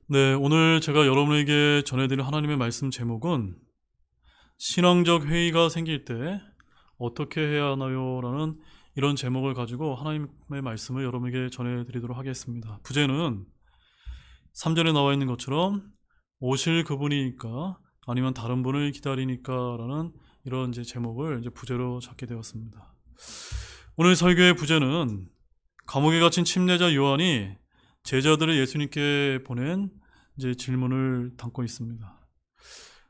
네, 오늘 제가 여러분에게 전해드릴 하나님의 말씀 제목은 신앙적 회의가 생길 때 어떻게 해야 하나요? 라는 이런 제목을 가지고 하나님의 말씀을 여러분에게 전해드리도록 하겠습니다. 부제는 3절에 나와 있는 것처럼 오실 그분이니까 아니면 다른 분을 기다리니까 라는 이런 제목을 부제로 잡게 되었습니다. 오늘 설교의 부제는 감옥에 갇힌 침례자 요한이 제자들을 예수님께 보낸 질문을 담고 있습니다.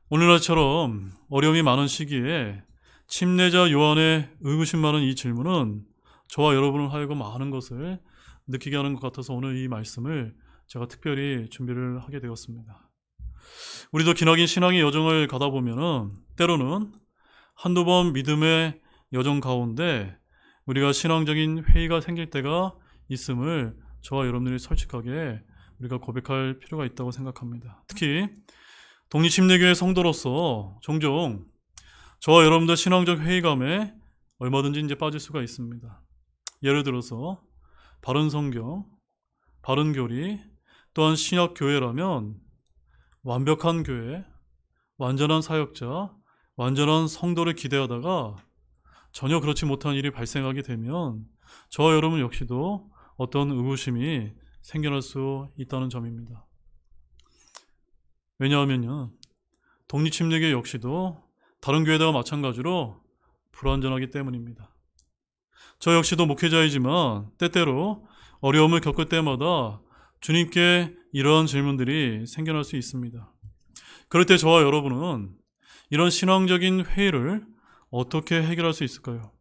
오늘날처럼 어려움이 많은 시기에 침례자 요한의 의구심 많은 이 질문은 저와 여러분을 하여금 많은 것을 느끼게 하는 것 같아서 오늘 이 말씀을 제가 특별히 준비를 하게 되었습니다. 우리도 기나긴 신앙의 여정을 가다 보면은 때로는 한두 번 믿음의 여정 가운데 우리가 신앙적인 회의가 생길 때가 있음을 저와 여러분들이 솔직하게 우리가 고백할 필요가 있다고 생각합니다. 특히 독립침례교회 성도로서 종종 저와 여러분들 신앙적 회의감에 얼마든지 빠질 수가 있습니다. 예를 들어서 바른 성경, 바른 교리, 또한 신약 교회라면 완벽한 교회, 완전한 사역자, 완전한 성도를 기대하다가 전혀 그렇지 못한 일이 발생하게 되면 저와 여러분 역시도 어떤 의구심이 생겨날 수 있다는 점입니다. 왜냐하면요, 독립침례교 역시도 다른 교회들과 마찬가지로 불완전하기 때문입니다. 저 역시도 목회자이지만 때때로 어려움을 겪을 때마다 주님께 이러한 질문들이 생겨날 수 있습니다. 그럴 때 저와 여러분은 이런 신앙적인 회의를 어떻게 해결할 수 있을까요?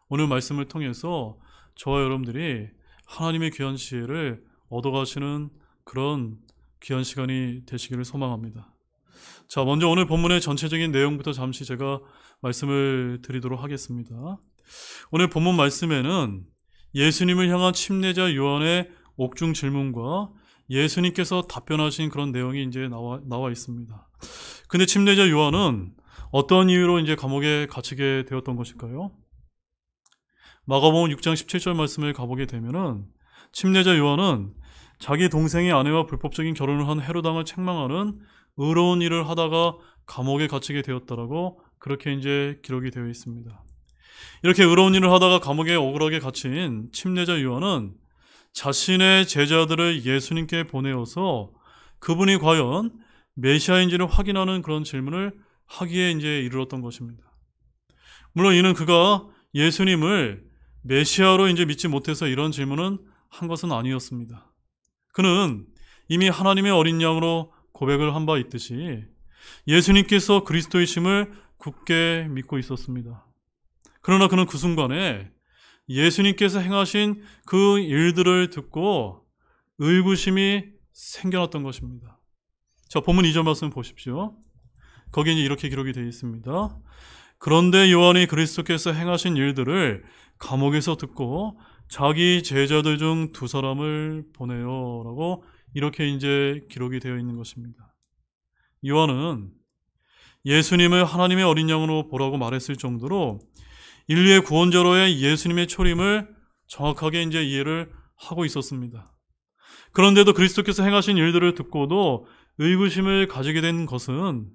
오늘 말씀을 통해서 저와 여러분들이 하나님의 귀한 지혜를 얻어가시는 그런 귀한 시간이 되시기를 소망합니다. 자, 먼저 오늘 본문의 전체적인 내용부터 잠시 제가 말씀을 드리도록 하겠습니다. 오늘 본문 말씀에는 예수님을 향한 침례자 요한의 옥중 질문과 예수님께서 답변하신 그런 내용이 나와 있습니다. 근데 침례자 요한은 어떤 이유로 감옥에 갇히게 되었던 것일까요? 마가복음 6장 17절 말씀을 가보게 되면은 침례자 요한은 자기 동생의 아내와 불법적인 결혼을 한 헤롯 왕을 책망하는 의로운 일을 하다가 감옥에 갇히게 되었다라고 그렇게 기록이 되어 있습니다. 이렇게 의로운 일을 하다가 감옥에 억울하게 갇힌 침례자 요한은 자신의 제자들을 예수님께 보내어서 그분이 과연 메시아인지를 확인하는 그런 질문을 하기에 이르렀던 것입니다. 물론 이는 그가 예수님을 메시아로 믿지 못해서 이런 질문은 한 것은 아니었습니다. 그는 이미 하나님의 어린 양으로 고백을 한 바 있듯이 예수님께서 그리스도이심을 굳게 믿고 있었습니다. 그러나 그는 그 순간에 예수님께서 행하신 그 일들을 듣고 의구심이 생겨났던 것입니다. 자, 본문 2절 말씀 보십시오. 거기에 이렇게 기록이 되어 있습니다. 그런데 요한이 그리스도께서 행하신 일들을 감옥에서 듣고 자기 제자들 중 2사람을 보내요 라고 이렇게 기록이 되어 있는 것입니다. 요한은 예수님을 하나님의 어린 양으로 보라고 말했을 정도로 인류의 구원자로의 예수님의 초림을 정확하게 이해를 하고 있었습니다. 그런데도 그리스도께서 행하신 일들을 듣고도 의구심을 가지게 된 것은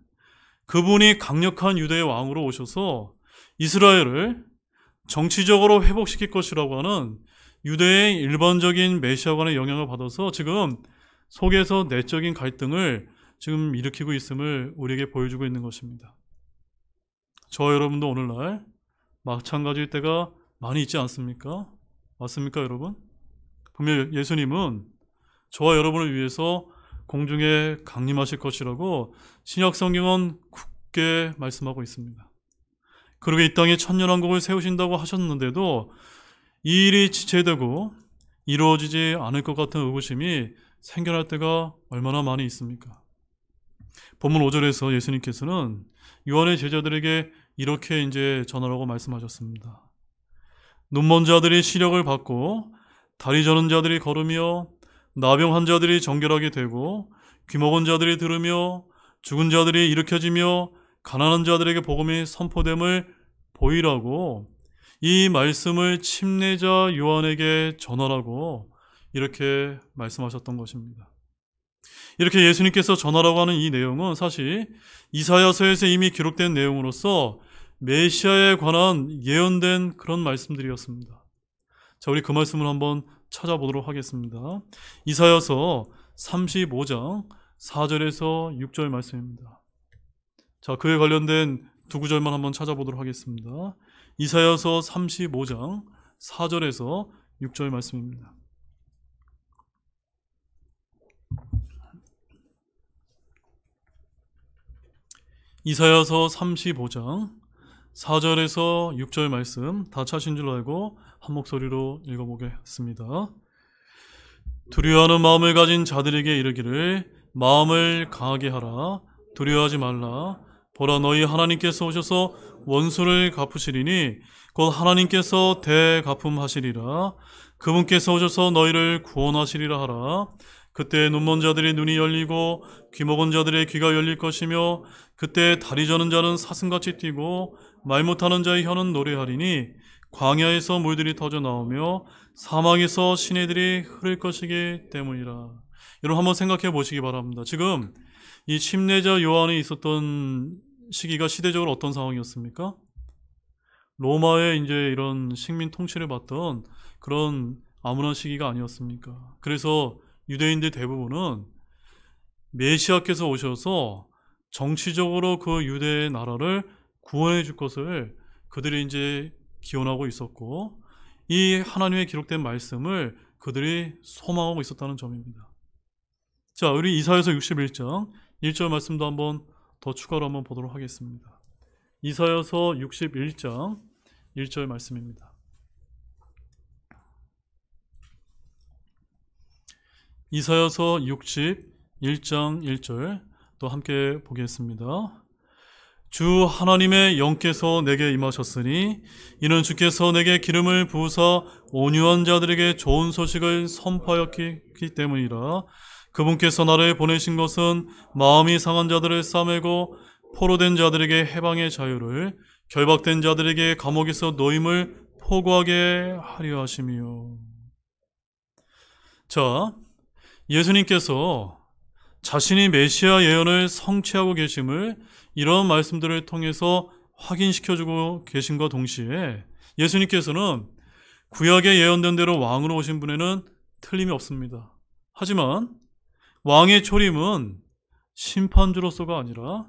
그분이 강력한 유대의 왕으로 오셔서 이스라엘을 정치적으로 회복시킬 것이라고 하는 유대의 일반적인 메시아관의 영향을 받아서 지금 속에서 내적인 갈등을 지금 일으키고 있음을 우리에게 보여주고 있는 것입니다. 저와 여러분도 오늘날 마찬가지일 때가 많이 있지 않습니까? 맞습니까, 여러분? 분명 예수님은 저와 여러분을 위해서 공중에 강림하실 것이라고 신약 성경은 굳게 말씀하고 있습니다. 그리고 이 땅에 천년왕국을 세우신다고 하셨는데도 이 일이 지체되고 이루어지지 않을 것 같은 의구심이 생겨날 때가 얼마나 많이 있습니까? 본문 5절에서 예수님께서는 요한의 제자들에게 이렇게 전하라고 말씀하셨습니다. 눈먼 자들이 시력을 받고 다리 저는 자들이 걸으며 나병 환자들이 정결하게 되고 귀먹은 자들이 들으며 죽은 자들이 일으켜지며 가난한 자들에게 복음이 선포됨을 보이라고 이 말씀을 침례자 요한에게 전하라고 이렇게 말씀하셨던 것입니다. 이렇게 예수님께서 전하라고 하는 이 내용은 사실 이사야서에서 이미 기록된 내용으로서 메시아에 관한 예언된 그런 말씀들이었습니다. 자, 우리 그 말씀을 한번 찾아보도록 하겠습니다. 이사야서 35장 4절에서 6절 말씀입니다. 자, 그에 관련된 두 구절만 한번 찾아보도록 하겠습니다. 이사야서 35장 4절에서 6절 말씀입니다. 이사야서 35장 4절에서 6절 말씀 다 찾으신 줄 알고 한 목소리로 읽어보겠습니다. 두려워하는 마음을 가진 자들에게 이르기를 마음을 강하게 하라. 두려워하지 말라. 보라, 너희 하나님께서 오셔서 원수를 갚으시리니 곧 하나님께서 대갚음하시리라. 그분께서 오셔서 너희를 구원하시리라 하라. 그때 눈먼 자들의 눈이 열리고 귀 먹은 자들의 귀가 열릴 것이며 그때 다리 저는 자는 사슴같이 뛰고 말 못하는 자의 혀는 노래하리니 광야에서 물들이 터져 나오며 사막에서 시내들이 흐를 것이기 때문이라. 여러분 한번 생각해 보시기 바랍니다. 지금 이 침례자 요한이 있었던 시기가 시대적으로 어떤 상황이었습니까? 로마의 이제 이런 식민 통치를 받던 그런 암울한 시기가 아니었습니까? 그래서 유대인들 대부분은 메시아께서 오셔서 정치적으로 그 유대의 나라를 구원해 줄 것을 그들이 이제 기원하고 있었고, 이 하나님의 기록된 말씀을 그들이 소망하고 있었다는 점입니다. 자, 우리 이사야서 61장 1절 말씀도 한번 더 추가로 한번 보도록 하겠습니다. 이사야서 61장 1절 말씀입니다. 이사야서 61장 1절 또 함께 보겠습니다. 주 하나님의 영께서 내게 임하셨으니 이는 주께서 내게 기름을 부으사 온유한 자들에게 좋은 소식을 선포하였기 때문이라. 그분께서 나를 보내신 것은 마음이 상한 자들을 싸매고 포로된 자들에게 해방의 자유를, 결박된 자들에게 감옥에서 노임을 포고하게 하려 하심이요. 자, 예수님께서 자신이 메시아 예언을 성취하고 계심을 이런 말씀들을 통해서 확인시켜주고 계신과 동시에 예수님께서는 구약에 예언된 대로 왕으로 오신 분에는 틀림이 없습니다. 하지만 왕의 초림은 심판주로서가 아니라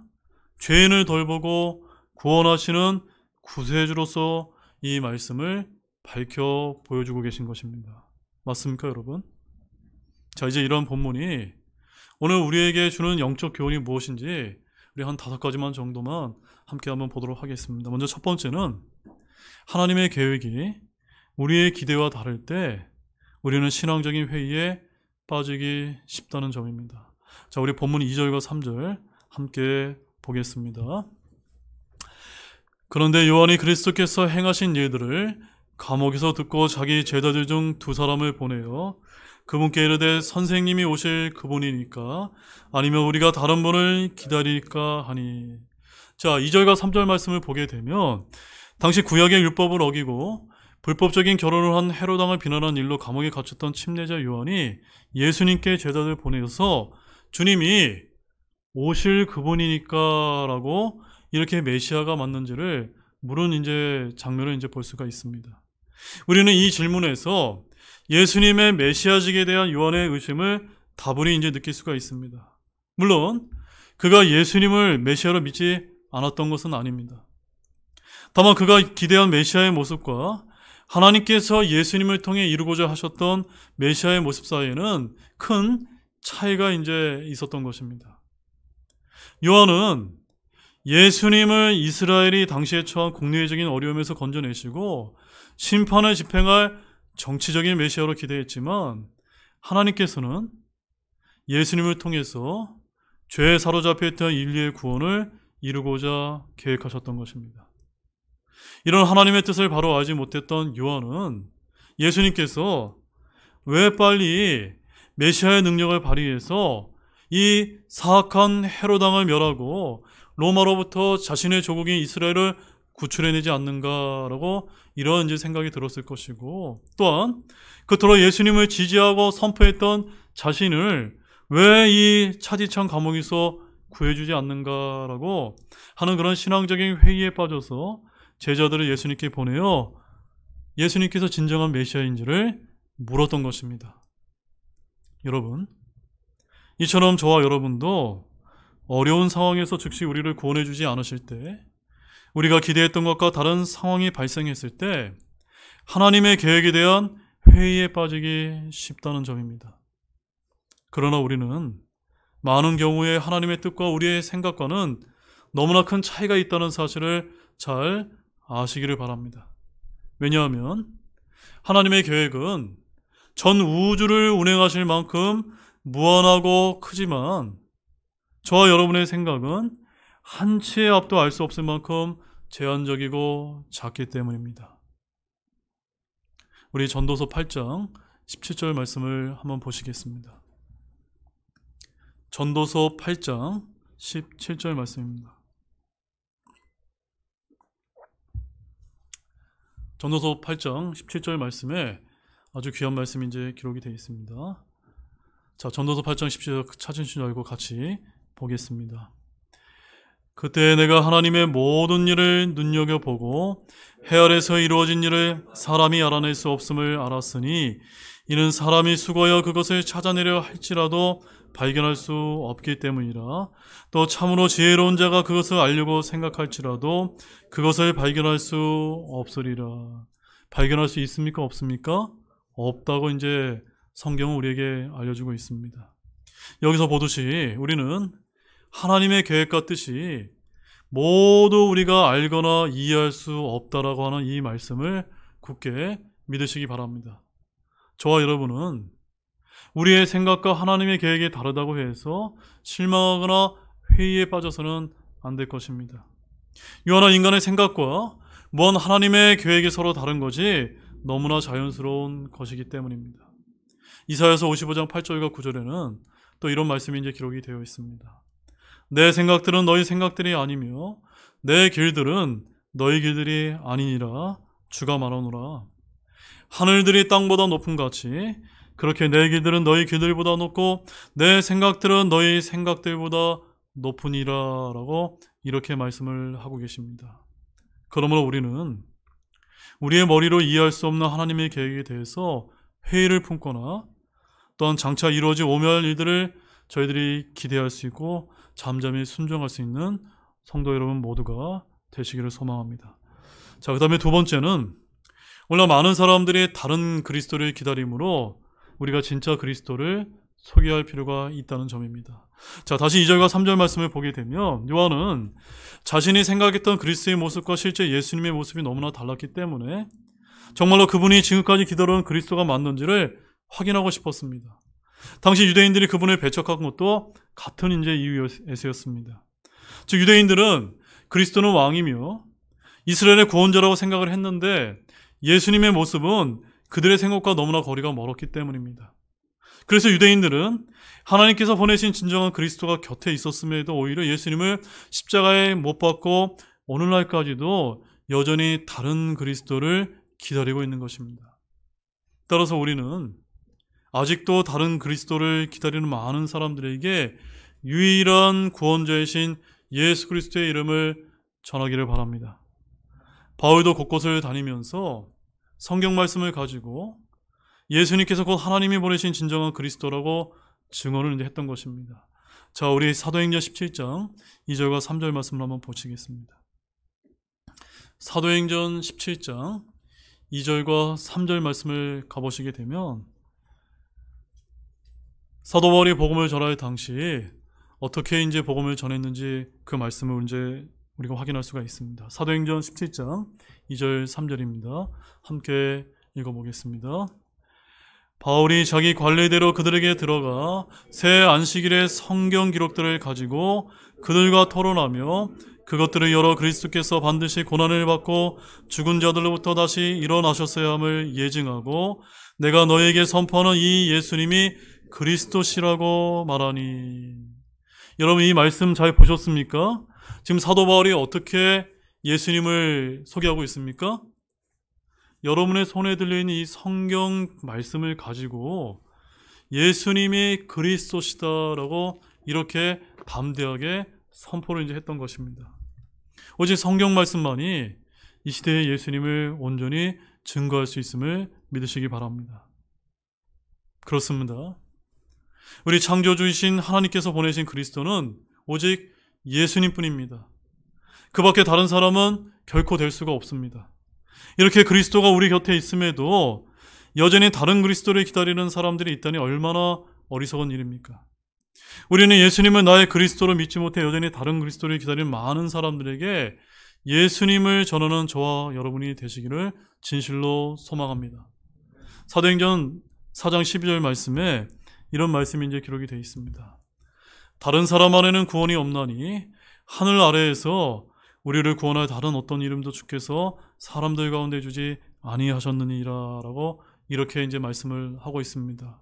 죄인을 돌보고 구원하시는 구세주로서 이 말씀을 밝혀 보여주고 계신 것입니다. 맞습니까, 여러분? 자, 이제 이런 본문이 오늘 우리에게 주는 영적 교훈이 무엇인지 우리 한 5가지만 정도만 함께 한번 보도록 하겠습니다. 먼저 첫 번째는 하나님의 계획이 우리의 기대와 다를 때 우리는 신앙적인 회의에 빠지기 쉽다는 점입니다. 자, 우리 본문 2절과 3절 함께 보겠습니다. 그런데 요한이 그리스도께서 행하신 일들을 감옥에서 듣고 자기 제자들 중 2사람을 보내어 그분께 이르되 선생님이 오실 그분이니까 아니면 우리가 다른 분을 기다릴까 하니. 자, 2절과 3절 말씀을 보게 되면 당시 구약의 율법을 어기고 불법적인 결혼을 한 헤롯 왕을 비난한 일로 감옥에 갇혔던 침례자 요한이 예수님께 제자들 보내서 주님이 오실 그분이니까 라고 이렇게 메시아가 맞는지를 물은 이제 장면을 이제 볼 수가 있습니다. 우리는 이 질문에서 예수님의 메시아직에 대한 요한의 의심을 다분히 이제 느낄 수가 있습니다. 물론 그가 예수님을 메시아로 믿지 않았던 것은 아닙니다. 다만 그가 기대한 메시아의 모습과 하나님께서 예수님을 통해 이루고자 하셨던 메시아의 모습 사이에는 큰 차이가 이제 있었던 것입니다. 요한은 예수님을 이스라엘이 당시에 처한 국내적인 어려움에서 건져내시고 심판을 집행할 정치적인 메시아로 기대했지만 하나님께서는 예수님을 통해서 죄에 사로잡혀 있던 인류의 구원을 이루고자 계획하셨던 것입니다. 이런 하나님의 뜻을 바로 알지 못했던 요한은 예수님께서 왜 빨리 메시아의 능력을 발휘해서 이 사악한 헤롯 왕을 멸하고 로마로부터 자신의 조국인 이스라엘을 구출해내지 않는가라고 이런 이제 생각이 들었을 것이고, 또한 그토록 예수님을 지지하고 선포했던 자신을 왜 이 차디찬 감옥에서 구해주지 않는가라고 하는 그런 신앙적인 회의에 빠져서 제자들을 예수님께 보내어 예수님께서 진정한 메시아인지를 물었던 것입니다. 여러분, 이처럼 저와 여러분도 어려운 상황에서 즉시 우리를 구원해주지 않으실 때, 우리가 기대했던 것과 다른 상황이 발생했을 때 하나님의 계획에 대한 회의에 빠지기 쉽다는 점입니다. 그러나 우리는 많은 경우에 하나님의 뜻과 우리의 생각과는 너무나 큰 차이가 있다는 사실을 잘 아시기를 바랍니다. 왜냐하면 하나님의 계획은 전 우주를 운행하실 만큼 무한하고 크지만 저와 여러분의 생각은 한 치의 앞도 알 수 없을 만큼 제한적이고 작기 때문입니다. 우리 전도서 8장 17절 말씀을 한번 보시겠습니다. 전도서 8장 17절 말씀입니다. 전도서 8장 17절 말씀에 아주 귀한 말씀이 이제 기록이 되어 있습니다. 자, 전도서 8장 17절 찾으신 줄 알고 같이 보겠습니다. 그때 내가 하나님의 모든 일을 눈여겨보고 해 아래서 이루어진 일을 사람이 알아낼 수 없음을 알았으니 이는 사람이 수고하여 그것을 찾아내려 할지라도 발견할 수 없기 때문이라. 또 참으로 지혜로운 자가 그것을 알려고 생각할지라도 그것을 발견할 수 없으리라. 발견할 수 있습니까? 없습니까? 없다고 이제 성경은 우리에게 알려주고 있습니다. 여기서 보듯이 우리는 하나님의 계획과 뜻이 모두 우리가 알거나 이해할 수 없다라고 하는 이 말씀을 굳게 믿으시기 바랍니다. 저와 여러분은 우리의 생각과 하나님의 계획이 다르다고 해서 실망하거나 회의에 빠져서는 안 될 것입니다. 유한한 인간의 생각과 무한 하나님의 계획이 서로 다른 것이 너무나 자연스러운 것이기 때문입니다. 이사야서 55장 8절과 9절에는 또 이런 말씀이 이제 기록이 되어 있습니다. 내 생각들은 너희 생각들이 아니며 내 길들은 너희 길들이 아니니라. 주가 말하노라. 하늘들이 땅보다 높음 같이 그렇게 내 길들은 너희 길들보다 높고 내 생각들은 너희 생각들보다 높으니라 라고 이렇게 말씀을 하고 계십니다. 그러므로 우리는 우리의 머리로 이해할 수 없는 하나님의 계획에 대해서 회의를 품거나 또한 장차 이루어질 오멸 일들을 저희들이 기대할 수 있고 잠잠히 순종할 수 있는 성도 여러분 모두가 되시기를 소망합니다. 자, 그 다음에 두 번째는 오늘 많은 사람들이 다른 그리스도를 기다림으로 우리가 진짜 그리스도를 소개할 필요가 있다는 점입니다. 자, 다시 2절과 3절 말씀을 보게 되면 요한은 자신이 생각했던 그리스도의 모습과 실제 예수님의 모습이 너무나 달랐기 때문에 정말로 그분이 지금까지 기다려온 그리스도가 맞는지를 확인하고 싶었습니다. 당시 유대인들이 그분을 배척한 것도 같은 이제 이유에서였습니다. 즉 유대인들은 그리스도는 왕이며 이스라엘의 구원자라고 생각을 했는데 예수님의 모습은 그들의 생각과 너무나 거리가 멀었기 때문입니다. 그래서 유대인들은 하나님께서 보내신 진정한 그리스도가 곁에 있었음에도 오히려 예수님을 십자가에 못 박고 오늘날까지도 여전히 다른 그리스도를 기다리고 있는 것입니다. 따라서 우리는 아직도 다른 그리스도를 기다리는 많은 사람들에게 유일한 구원자이신 예수 그리스도의 이름을 전하기를 바랍니다. 바울도 곳곳을 다니면서 성경 말씀을 가지고 예수님께서 곧 하나님이 보내신 진정한 그리스도라고 증언을 이제 했던 것입니다. 자, 우리 사도행전 17장 2절과 3절 말씀을 한번 보시겠습니다. 사도행전 17장 2절과 3절 말씀을 가보시게 되면 사도 바울이 복음을 전할 당시 어떻게 이제 복음을 전했는지 그 말씀을 이제 우리가 확인할 수가 있습니다. 사도행전 17장 2절 3절입니다. 함께 읽어보겠습니다. 바울이 자기 관례대로 그들에게 들어가 새 안식일의 성경 기록들을 가지고 그들과 토론하며 그것들을 열어 그리스도께서 반드시 고난을 받고 죽은 자들로부터 다시 일어나셨어야 함을 예증하고 내가 너에게 선포하는 이 예수님이 그리스도시라고 말하니. 여러분 이 말씀 잘 보셨습니까? 지금 사도 바울이 어떻게 예수님을 소개하고 있습니까? 여러분의 손에 들려있는 이 성경 말씀을 가지고 예수님이 그리스도시다라고 이렇게 담대하게 선포를 이제 했던 것입니다. 오직 성경 말씀만이 이 시대의 예수님을 온전히 증거할 수 있음을 믿으시기 바랍니다. 그렇습니다. 우리 창조주이신 하나님께서 보내신 그리스도는 오직 예수님뿐입니다. 그 밖에 다른 사람은 결코 될 수가 없습니다. 이렇게 그리스도가 우리 곁에 있음에도 여전히 다른 그리스도를 기다리는 사람들이 있다니 얼마나 어리석은 일입니까? 우리는 예수님을 나의 그리스도로 믿지 못해 여전히 다른 그리스도를 기다리는 많은 사람들에게 예수님을 전하는 저와 여러분이 되시기를 진실로 소망합니다. 사도행전 4장 12절 말씀에 이런 말씀이 이제 기록이 되어 있습니다. 다른 사람 안에는 구원이 없나니 하늘 아래에서 우리를 구원할 다른 어떤 이름도 주께서 사람들 가운데 주지 아니하셨느니라라고 이렇게 이제 말씀을 하고 있습니다.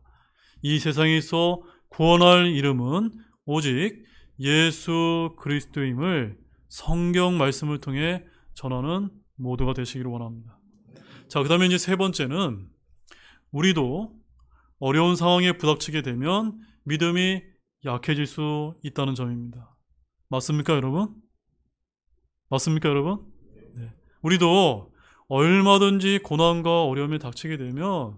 이 세상에서 구원할 이름은 오직 예수 그리스도임을 성경 말씀을 통해 전하는 모두가 되시기를 원합니다. 자, 그 다음에 이제 세 번째는 우리도 어려운 상황에 부닥치게 되면 믿음이 약해질 수 있다는 점입니다. 맞습니까, 여러분? 맞습니까, 여러분? 네. 우리도 얼마든지 고난과 어려움에 닥치게 되면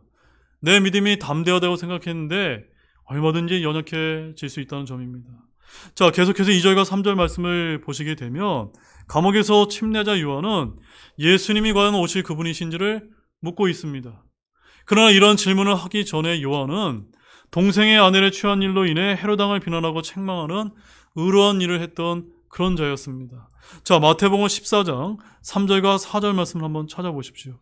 내 믿음이 담대하다고 생각했는데 얼마든지 연약해질 수 있다는 점입니다. 자, 계속해서 2절과 3절 말씀을 보시게 되면 감옥에서 침례자 요한은 예수님이 과연 오실 그분이신지를 묻고 있습니다. 그러나 이런 질문을 하기 전에 요한은 동생의 아내를 취한 일로 인해 헤롯 왕을 비난하고 책망하는 의로한 일을 했던 그런 자였습니다. 자, 마태복음 14장 3절과 4절 말씀을 한번 찾아보십시오.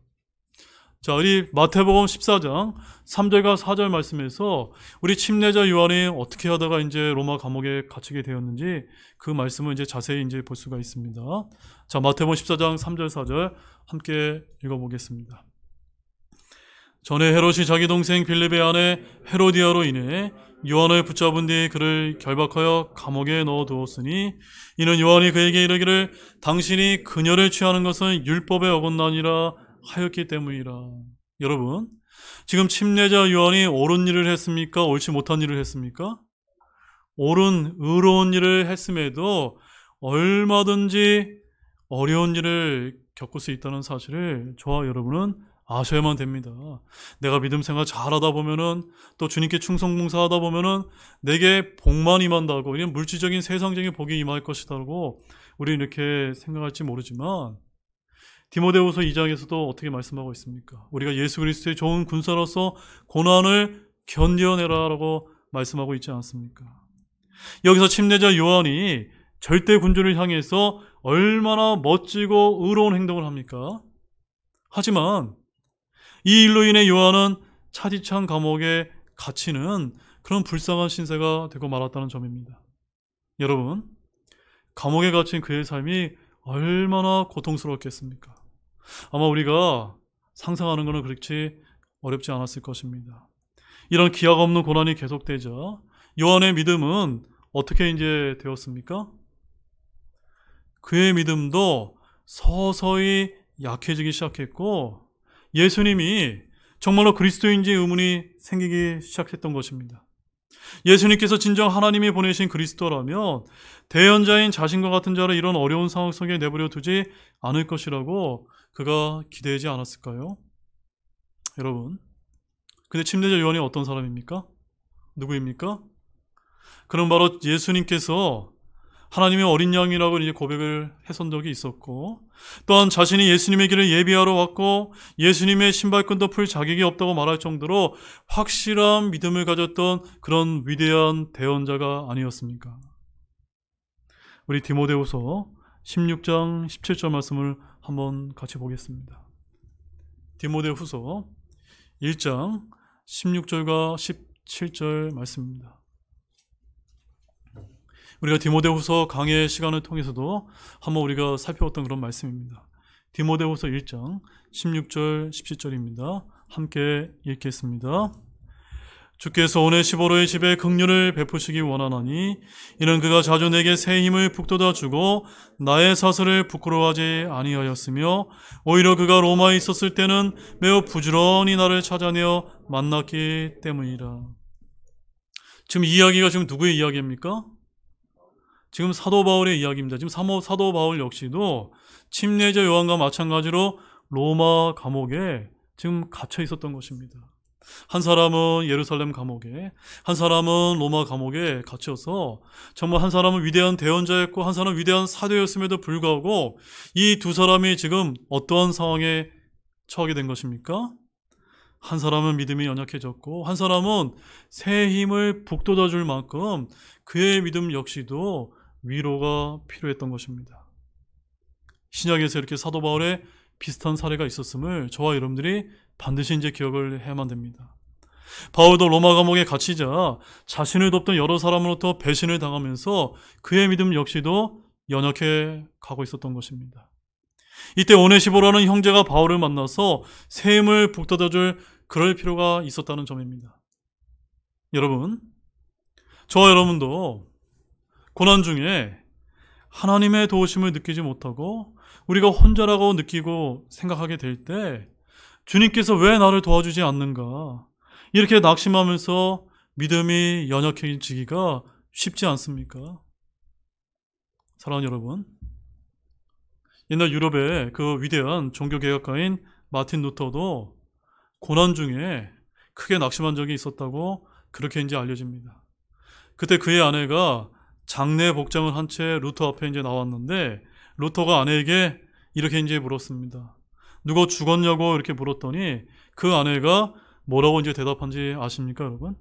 자, 우리 마태복음 14장 3절과 4절 말씀에서 우리 침례자 요한이 어떻게 하다가 이제 로마 감옥에 갇히게 되었는지 그 말씀을 이제 자세히 이제 볼 수가 있습니다. 자, 마태복음 14장 3절 4절 함께 읽어보겠습니다. 전에 헤롯이 자기 동생 빌립의 아내 헤로디아로 인해 요한을 붙잡은 뒤 그를 결박하여 감옥에 넣어두었으니 이는 요한이 그에게 이르기를 당신이 그녀를 취하는 것은 율법에 어긋나니라 하였기 때문이라. 여러분, 지금 침례자 요한이 옳은 일을 했습니까? 옳지 못한 일을 했습니까? 옳은 의로운 일을 했음에도 얼마든지 어려운 일을 겪을 수 있다는 사실을 저와 여러분은 아셔야만 됩니다. 내가 믿음 생활 잘하다 보면은 또 주님께 충성봉사하다 보면은 내게 복만 임한다고, 이런 물질적인 세상적인 복이 임할 것이다고 우리는 이렇게 생각할지 모르지만 디모데후서 2장에서도 어떻게 말씀하고 있습니까? 우리가 예수 그리스도의 좋은 군사로서 고난을 견뎌내라라고 말씀하고 있지 않습니까? 여기서 침례자 요한이 절대 군주를 향해서 얼마나 멋지고 의로운 행동을 합니까? 하지만 이 일로 인해 요한은 차디찬 감옥에 갇히는 그런 불쌍한 신세가 되고 말았다는 점입니다. 여러분, 감옥에 갇힌 그의 삶이 얼마나 고통스러웠겠습니까? 아마 우리가 상상하는 것은 그렇지 어렵지 않았을 것입니다. 이런 기약 없는 고난이 계속되자 요한의 믿음은 어떻게 이제 되었습니까? 그의 믿음도 서서히 약해지기 시작했고 예수님이 정말로 그리스도인지 의문이 생기기 시작했던 것입니다. 예수님께서 진정 하나님이 보내신 그리스도라면 대언자인 자신과 같은 자를 이런 어려운 상황 속에 내버려 두지 않을 것이라고 그가 기대하지 않았을까요? 여러분, 근데 침례자 요한이 어떤 사람입니까? 누구입니까? 그럼 바로 예수님께서 하나님의 어린 양이라고 이제 고백을 했던 적이 있었고, 또한 자신이 예수님의 길을 예비하러 왔고 예수님의 신발끈도 풀 자격이 없다고 말할 정도로 확실한 믿음을 가졌던 그런 위대한 대언자가 아니었습니까? 우리 디모데후서 16장 17절 말씀을 한번 같이 보겠습니다. 디모데후서 1장 16절과 17절 말씀입니다. 우리가 디모데후서 강의 시간을 통해서도 한번 우리가 살펴봤던 그런 말씀입니다. 디모데후서 1장 16절 17절입니다. 함께 읽겠습니다. 주께서 오네시보로의 집에 긍휼을 베푸시기 원하나니 이는 그가 자주 내게 새 힘을 북돋아 주고 나의 사슬을 부끄러워하지 아니하였으며 오히려 그가 로마에 있었을 때는 매우 부지런히 나를 찾아내어 만났기 때문이라. 지금 이야기가 지금 누구의 이야기입니까? 지금 사도 바울의 이야기입니다. 지금 사도 바울 역시도 침례자 요한과 마찬가지로 로마 감옥에 지금 갇혀 있었던 것입니다. 한 사람은 예루살렘 감옥에, 한 사람은 로마 감옥에 갇혀서 정말 한 사람은 위대한 대언자였고 한 사람은 위대한 사도였음에도 불구하고 이 두 사람이 지금 어떠한 상황에 처하게 된 것입니까? 한 사람은 믿음이 연약해졌고 한 사람은 새 힘을 북돋아 줄 만큼 그의 믿음 역시도 위로가 필요했던 것입니다. 신약에서 이렇게 사도 바울의 비슷한 사례가 있었음을 저와 여러분들이 반드시 이제 기억을 해야만 됩니다. 바울도 로마 감옥에 갇히자 자신을 돕던 여러 사람으로부터 배신을 당하면서 그의 믿음 역시도 연약해 가고 있었던 것입니다. 이때 오네시보라는 형제가 바울을 만나서 새 힘을 북돋아줄 그럴 필요가 있었다는 점입니다. 여러분, 저와 여러분도 고난 중에 하나님의 도우심을 느끼지 못하고 우리가 혼자라고 느끼고 생각하게 될 때 주님께서 왜 나를 도와주지 않는가 이렇게 낙심하면서 믿음이 연약해지기가 쉽지 않습니까? 사랑하는 여러분, 옛날 유럽의 그 위대한 종교개혁가인 마틴 루터도 고난 중에 크게 낙심한 적이 있었다고 그렇게 이제 알려집니다. 그때 그의 아내가 장례 복장을 한 채 루터 앞에 이제 나왔는데 루터가 아내에게 이렇게 이제 물었습니다. 누가 죽었냐고 이렇게 물었더니 그 아내가 뭐라고 이제 대답한지 아십니까, 여러분?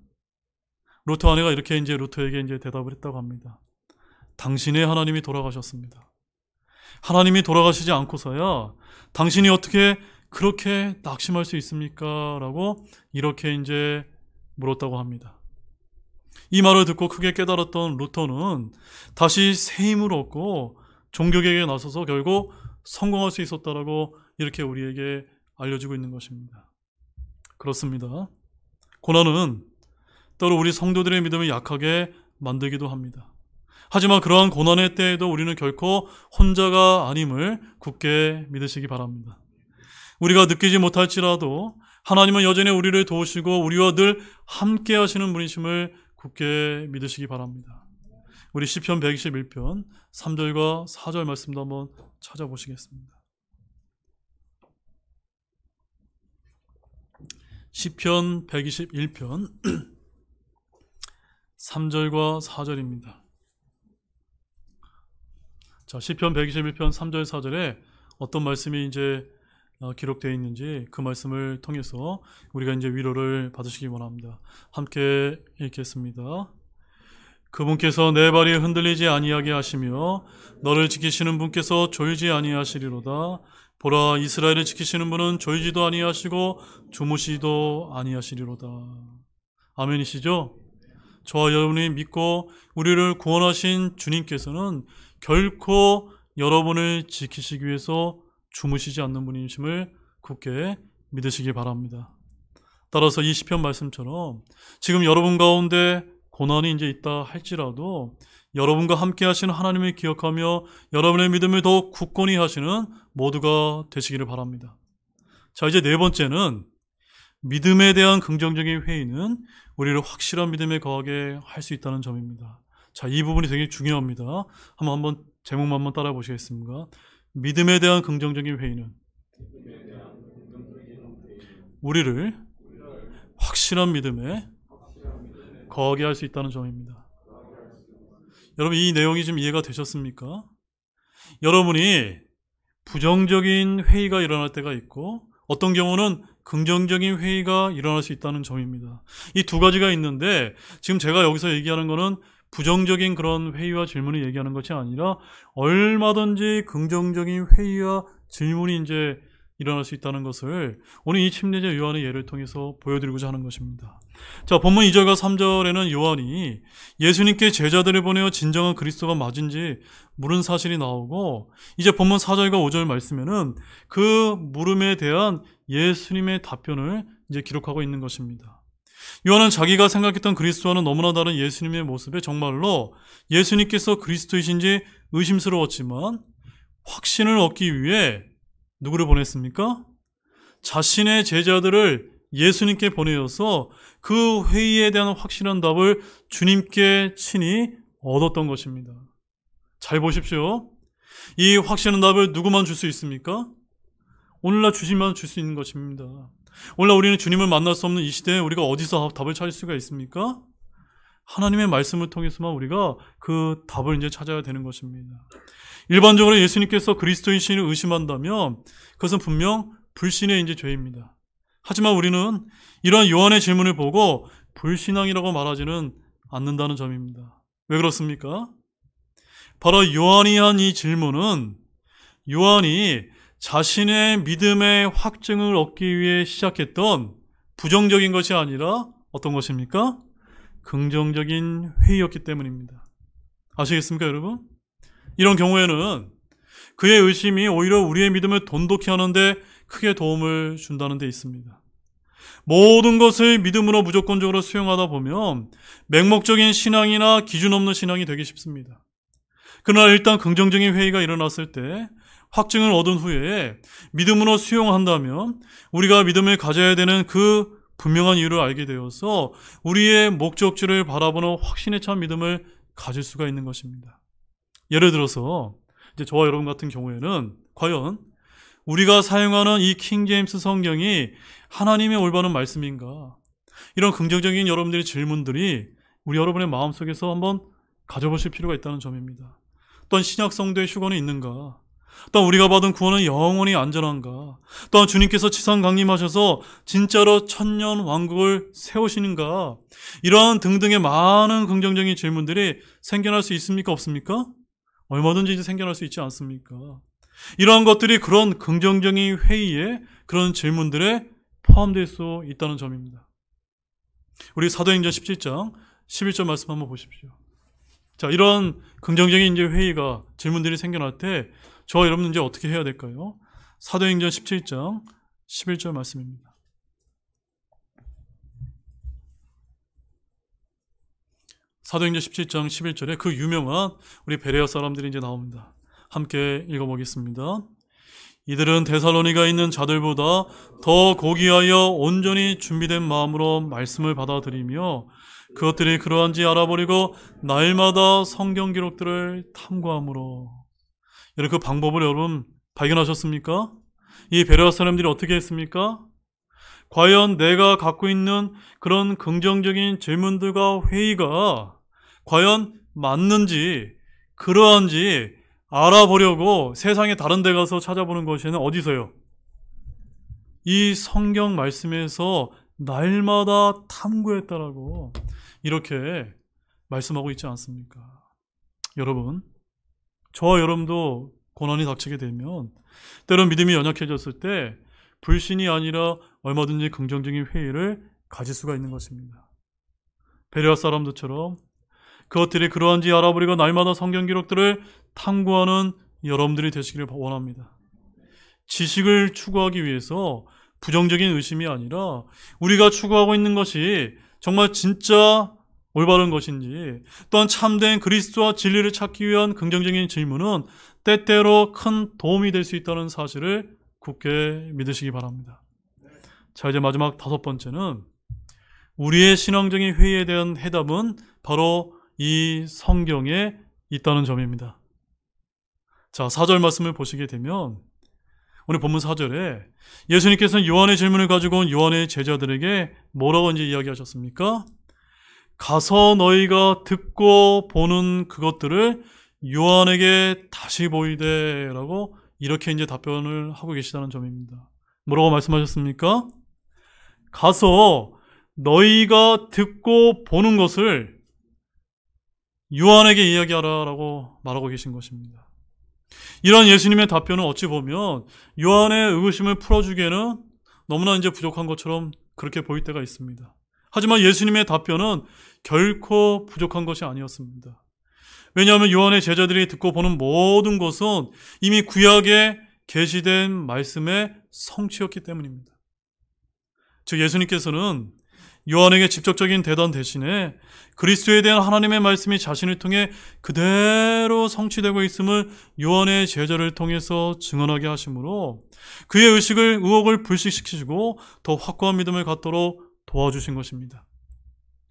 루터 아내가 이렇게 이제 루터에게 이제 대답을 했다고 합니다. 당신의 하나님이 돌아가셨습니다. 하나님이 돌아가시지 않고서야 당신이 어떻게 그렇게 낙심할 수 있습니까? 라고 이렇게 이제 물었다고 합니다. 이 말을 듣고 크게 깨달았던 루터는 다시 새 힘을 얻고 종교개혁에 나서서 결국 성공할 수 있었다라고 이렇게 우리에게 알려지고 있는 것입니다. 그렇습니다. 고난은 때로 우리 성도들의 믿음을 약하게 만들기도 합니다. 하지만 그러한 고난의 때에도 우리는 결코 혼자가 아님을 굳게 믿으시기 바랍니다. 우리가 느끼지 못할지라도 하나님은 여전히 우리를 도우시고 우리와 늘 함께 하시는 분이심을 굳게 믿으시기 바랍니다. 우리 시편 121편 3절과 4절 말씀도 한번 찾아보시겠습니다. 시편 121편 3절과 4절입니다. 자, 시편 121편 3절 4절에 어떤 말씀이 이제 기록되어 있는지 그 말씀을 통해서 우리가 이제 위로를 받으시기 원합니다. 함께 읽겠습니다. 그분께서 내 발이 흔들리지 아니하게 하시며 너를 지키시는 분께서 졸지 아니하시리로다. 보라, 이스라엘을 지키시는 분은 졸지도 아니하시고 주무시도 아니하시리로다. 아멘이시죠? 저와 여러분이 믿고 우리를 구원하신 주님께서는 결코 여러분을 지키시기 위해서 주무시지 않는 분이심을 굳게 믿으시기 바랍니다. 따라서 이 시편 말씀처럼 지금 여러분 가운데 고난이 이제 있다 할지라도 여러분과 함께 하시는 하나님을 기억하며 여러분의 믿음을 더욱 굳건히 하시는 모두가 되시기를 바랍니다. 자, 이제 네 번째는 믿음에 대한 긍정적인 회의는 우리를 확실한 믿음에 거하게 할 수 있다는 점입니다. 자, 이 부분이 되게 중요합니다. 한번 제목만 한번 따라 보시겠습니까? 믿음에 대한 긍정적인 회의는 우리를 확실한 믿음에 거하게 할 수 있다는 점입니다. 여러분, 이 내용이 좀 이해가 되셨습니까? 여러분이 부정적인 회의가 일어날 때가 있고 어떤 경우는 긍정적인 회의가 일어날 수 있다는 점입니다. 이 두 가지가 있는데 지금 제가 여기서 얘기하는 거는 부정적인 그런 회의와 질문을 얘기하는 것이 아니라 얼마든지 긍정적인 회의와 질문이 이제 일어날 수 있다는 것을 오늘 이 침례자 요한의 예를 통해서 보여드리고자 하는 것입니다. 자, 본문 2절과 3절에는 요한이 예수님께 제자들을 보내어 진정한 그리스도가 맞은지 물은 사실이 나오고 이제 본문 4절과 5절 말씀에는 그 물음에 대한 예수님의 답변을 이제 기록하고 있는 것입니다. 요한은 자기가 생각했던 그리스도와는 너무나 다른 예수님의 모습에 정말로 예수님께서 그리스도이신지 의심스러웠지만 확신을 얻기 위해 누구를 보냈습니까? 자신의 제자들을 예수님께 보내어서 그 회의에 대한 확실한 답을 주님께 친히 얻었던 것입니다. 잘 보십시오. 이 확실한 답을 누구만 줄 수 있습니까? 오늘날 주시면 줄 수 있는 것입니다. 오늘날 우리는 주님을 만날 수 없는 이 시대에 우리가 어디서 답을 찾을 수가 있습니까? 하나님의 말씀을 통해서만 우리가 그 답을 이제 찾아야 되는 것입니다. 일반적으로 예수님께서 그리스도이신을 의심한다면 그것은 분명 불신의 이제 죄입니다. 하지만 우리는 이러한 요한의 질문을 보고 불신앙이라고 말하지는 않는다는 점입니다. 왜 그렇습니까? 바로 요한이 한 이 질문은 요한이 자신의 믿음의 확증을 얻기 위해 시작했던 부정적인 것이 아니라 어떤 것입니까? 긍정적인 회의였기 때문입니다. 아시겠습니까, 여러분? 이런 경우에는 그의 의심이 오히려 우리의 믿음을 돈독히 하는데 크게 도움을 준다는 데 있습니다. 모든 것을 믿음으로 무조건적으로 수용하다 보면 맹목적인 신앙이나 기준 없는 신앙이 되기 쉽습니다. 그러나 일단 긍정적인 회의가 일어났을 때 확증을 얻은 후에 믿음으로 수용한다면 우리가 믿음을 가져야 되는 그 분명한 이유를 알게 되어서 우리의 목적지를 바라보는 확신에 찬 믿음을 가질 수가 있는 것입니다. 예를 들어서 이제 저와 여러분 같은 경우에는 과연 우리가 사용하는 이 킹제임스 성경이 하나님의 올바른 말씀인가? 이런 긍정적인 여러분들의 질문들이 우리 여러분의 마음속에서 한번 가져보실 필요가 있다는 점입니다. 또한 신약 성도의 휴거는 있는가? 또한 우리가 받은 구원은 영원히 안전한가? 또한 주님께서 지상 강림하셔서 진짜로 천년 왕국을 세우시는가? 이러한 등등의 많은 긍정적인 질문들이 생겨날 수 있습니까? 없습니까? 얼마든지 이제 생겨날 수 있지 않습니까? 이러한 것들이 그런 긍정적인 회의에 그런 질문들에 포함될 수 있다는 점입니다. 우리 사도행전 17장 11절 말씀 한번 보십시오. 자, 이런 긍정적인 이제 회의가 질문들이 생겨날 때 저와 여러분은 이제 어떻게 해야 될까요? 사도행전 17장 11절 말씀입니다. 사도행전 17장 11절에 그 유명한 우리 베레아 사람들이 이제 나옵니다. 함께 읽어보겠습니다. 이들은 데살로니가에 있는 자들보다 더 고귀하여 온전히 준비된 마음으로 말씀을 받아들이며 그것들이 그러한지 알아버리고 날마다 성경 기록들을 탐구함으로. 여러분, 그 방법을 여러분 발견하셨습니까? 이 베레아 사람들이 어떻게 했습니까? 과연 내가 갖고 있는 그런 긍정적인 질문들과 회의가 과연 맞는지 그러한지 알아보려고 세상의 다른 데 가서 찾아보는 것에는 어디서요? 이 성경 말씀에서 날마다 탐구했다라고 이렇게 말씀하고 있지 않습니까? 여러분, 저와 여러분도 고난이 닥치게 되면 때론 믿음이 연약해졌을 때 불신이 아니라 얼마든지 긍정적인 회의를 가질 수가 있는 것입니다. 베레아 사람들처럼 그것들이 그러한지 알아보리고 날마다 성경 기록들을 탐구하는 여러분들이 되시기를 원합니다. 지식을 추구하기 위해서 부정적인 의심이 아니라 우리가 추구하고 있는 것이 정말 진짜 올바른 것인지 또한 참된 그리스도와 진리를 찾기 위한 긍정적인 질문은 때때로 큰 도움이 될 수 있다는 사실을 굳게 믿으시기 바랍니다. 자, 이제 마지막 5번째는 우리의 신앙적인 회의에 대한 해답은 바로 이 성경에 있다는 점입니다. 자, 4절 말씀을 보시게 되면 오늘 본문 4절에 예수님께서는 요한의 질문을 가지고 온 요한의 제자들에게 뭐라고 이제 이야기하셨습니까? 가서 너희가 듣고 보는 그것들을 요한에게 다시 보이되 라고 이렇게 이제 답변을 하고 계시다는 점입니다. 뭐라고 말씀하셨습니까? 가서 너희가 듣고 보는 것을 요한에게 이야기하라 라고 말하고 계신 것입니다. 이런 예수님의 답변은 어찌 보면 요한의 의구심을 풀어주기에는 너무나 이제 부족한 것처럼 그렇게 보일 때가 있습니다. 하지만 예수님의 답변은 결코 부족한 것이 아니었습니다. 왜냐하면 요한의 제자들이 듣고 보는 모든 것은 이미 구약에 계시된 말씀의 성취였기 때문입니다. 즉 예수님께서는 요한에게 직접적인 대답 대신에 그리스도에 대한 하나님의 말씀이 자신을 통해 그대로 성취되고 있음을 요한의 제자를 통해서 증언하게 하심으로 그의 의혹을 불식시키시고 더 확고한 믿음을 갖도록 도와주신 것입니다.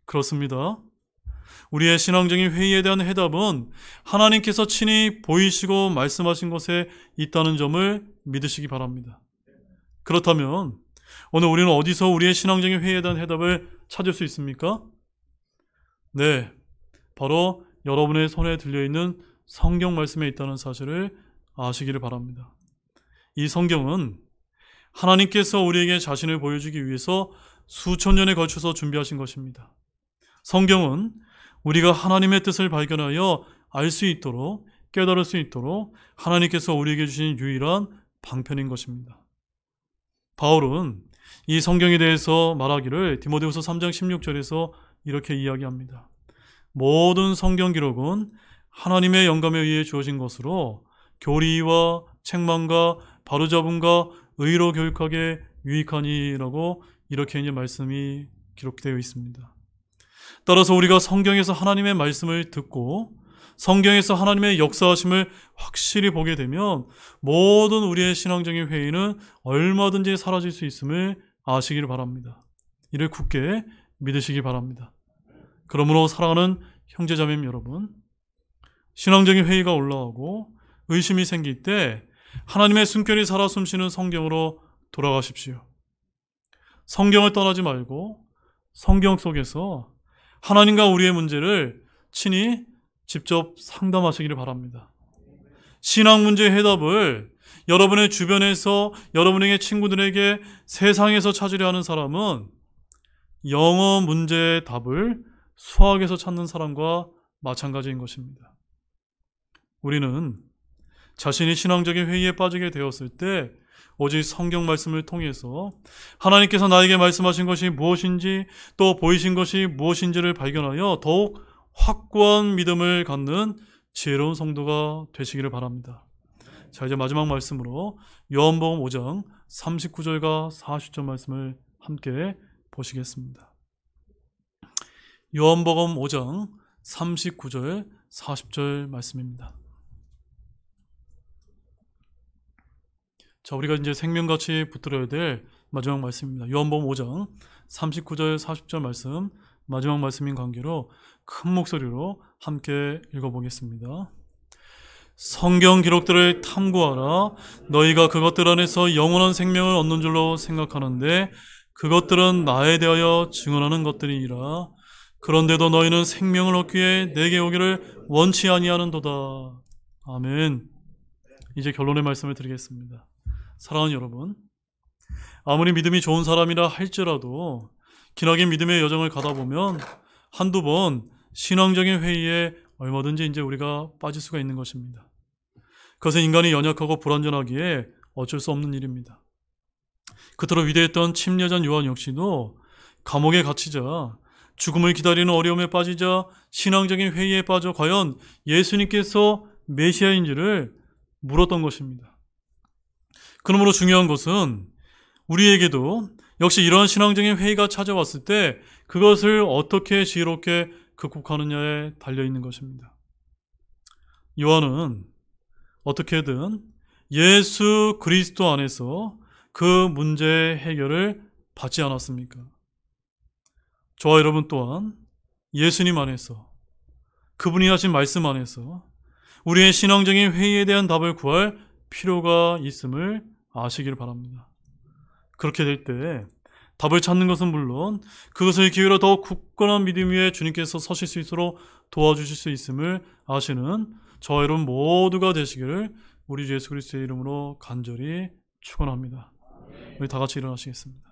그렇습니다. 우리의 신앙적인 회의에 대한 해답은 하나님께서 친히 보이시고 말씀하신 것에 있다는 점을 믿으시기 바랍니다. 그렇다면 오늘 우리는 어디서 우리의 신앙적인 회의에 대한 해답을 찾을 수 있습니까? 네, 바로 여러분의 손에 들려있는 성경 말씀에 있다는 사실을 아시기를 바랍니다. 이 성경은 하나님께서 우리에게 자신을 보여주기 위해서 수천 년에 걸쳐서 준비하신 것입니다. 성경은 우리가 하나님의 뜻을 발견하여 알 수 있도록, 깨달을 수 있도록 하나님께서 우리에게 주신 유일한 방편인 것입니다. 바울은 이 성경에 대해서 말하기를 디모데후서 3장 16절에서 이렇게 이야기합니다. 모든 성경 기록은 하나님의 영감에 의해 주어진 것으로 교리와 책망과 바로잡음과 의로 교육하게 유익하니라고 이렇게 이제 말씀이 기록되어 있습니다. 따라서 우리가 성경에서 하나님의 말씀을 듣고 성경에서 하나님의 역사하심을 확실히 보게 되면 모든 우리의 신앙적인 회의는 얼마든지 사라질 수 있음을 아시기를 바랍니다. 이를 굳게 믿으시기 바랍니다. 그러므로 사랑하는 형제자매님 여러분, 신앙적인 회의가 올라오고 의심이 생길 때 하나님의 숨결이 살아 숨쉬는 성경으로 돌아가십시오. 성경을 떠나지 말고 성경 속에서 하나님과 우리의 문제를 친히 직접 상담하시기를 바랍니다. 신앙 문제의 해답을 여러분의 주변에서 여러분에게 친구들에게 세상에서 찾으려 하는 사람은 영어 문제의 답을 수학에서 찾는 사람과 마찬가지인 것입니다. 우리는 자신이 신앙적인 회의에 빠지게 되었을 때 오직 성경 말씀을 통해서 하나님께서 나에게 말씀하신 것이 무엇인지 또 보이신 것이 무엇인지를 발견하여 더욱 확고한 믿음을 갖는 지혜로운 성도가 되시기를 바랍니다. 자, 이제 마지막 말씀으로 요한복음 5장 39절과 40절 말씀을 함께 보시겠습니다. 요한복음 5장 39절 40절 말씀입니다. 자, 우리가 이제 생명같이 붙들어야 될 마지막 말씀입니다. 요한복음 5장 39절 40절 말씀, 마지막 말씀인 관계로 큰 목소리로 함께 읽어보겠습니다. 성경 기록들을 탐구하라. 너희가 그것들 안에서 영원한 생명을 얻는 줄로 생각하는데 그것들은 나에 대하여 증언하는 것들이니라. 그런데도 너희는 생명을 얻기 위해 내게 오기를 원치 아니하는도다. 아멘. 이제 결론의 말씀을 드리겠습니다. 사랑하는 여러분, 아무리 믿음이 좋은 사람이라 할지라도 기나긴 믿음의 여정을 가다 보면 한두 번 신앙적인 회의에 얼마든지 이제 우리가 빠질 수가 있는 것입니다. 그것은 인간이 연약하고 불완전하기에 어쩔 수 없는 일입니다. 그토록 위대했던 침례전 요한 역시도 감옥에 갇히자 죽음을 기다리는 어려움에 빠지자 신앙적인 회의에 빠져 과연 예수님께서 메시아인지를 물었던 것입니다. 그러므로 중요한 것은 우리에게도 역시 이러한 신앙적인 회의가 찾아왔을 때 그것을 어떻게 지혜롭게 극복하느냐에 달려있는 것입니다. 요한은 어떻게든 예수 그리스도 안에서 그 문제의 해결을 받지 않았습니까? 저와 여러분 또한 예수님 안에서 그분이 하신 말씀 안에서 우리의 신앙적인 회의에 대한 답을 구할 필요가 있음을 아시길 바랍니다. 그렇게 될 때 답을 찾는 것은 물론 그것을 기회로 더 굳건한 믿음 위에 주님께서 서실 수 있도록 도와주실 수 있음을 아시는 저와 여러분 모두가 되시기를 우리 주 예수 그리스도의 이름으로 간절히 축원합니다. 우리 다 같이 일어나시겠습니다.